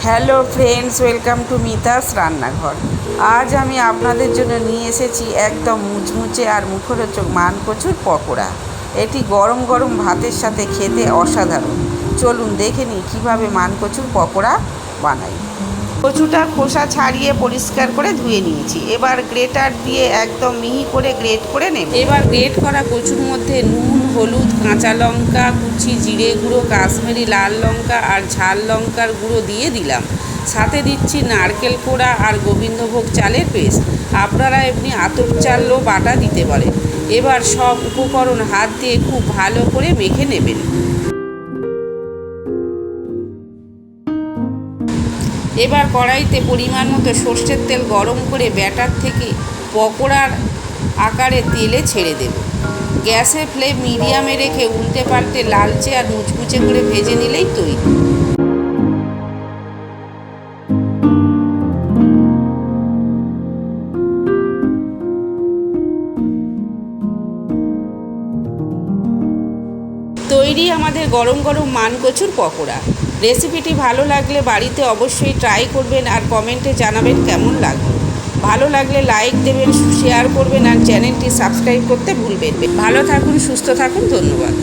Hello friends, welcome to Mita's রান্নাঘর। আজ আমি আপনাদের জন্য নিয়ে এসেছি একদম মুচমুচে আর মুখরোচক মানকচুর পকোড়া। এটি গরম গরম ভাতের সাথে খেতে অসাধারণ। চলুন দেখে নিই কীভাবে মানকচুর পকোড়া বানাই। কচুটা খোসা ছাড়িয়ে পরিষ্কার করে ধুয়ে নিয়েছি। এবার গ্রেটার দিয়ে একদম মিহি করে গ্রেট করে নেব। এবার গ্রেট করা কচুর মধ্যে নুন, হলুদ, কাঁচা লঙ্কা কুচি, জিরে গুঁড়ো, কাশ্মীরি লাল লঙ্কা আর ঝাল লঙ্কার গুঁড়ো দিয়ে দিলাম। সাথে দিচ্ছি নারকেল কোড়া আর গোবিন্দভোগ চালের পেস্ট। আপনারা এমনি আতপ চালও বাটা দিতে পারেন। এবার সব উপকরণ হাত দিয়ে খুব ভালো করে মেখে নেবেন। এবার কড়াইতে পরিমাণ মতো সর্ষের তেল গরম করে ব্যাটার থেকে পকোড়ার আকারে তেলে ছেড়ে দেব। গ্যাসের ফ্লেম মিডিয়ামে রেখে উল্টে পাল্টে লালচে আর মুচমুচে করে ভেজে নিলেই তৈরি। তৈরি আমাদের গরম গরম মানকচুর পকোড়া। রেসিপিটি ভালো লাগলে বাড়িতে অবশ্যই ট্রাই করবেন আর কমেন্টে জানাবেন কেমন লাগলো। ভালো লাগলে লাইক দেবেন, শেয়ার করবেন আর চ্যানেলটি সাবস্ক্রাইব করতে ভুলবেন। ভালো থাকুন, সুস্থ থাকুন, ধন্যবাদ।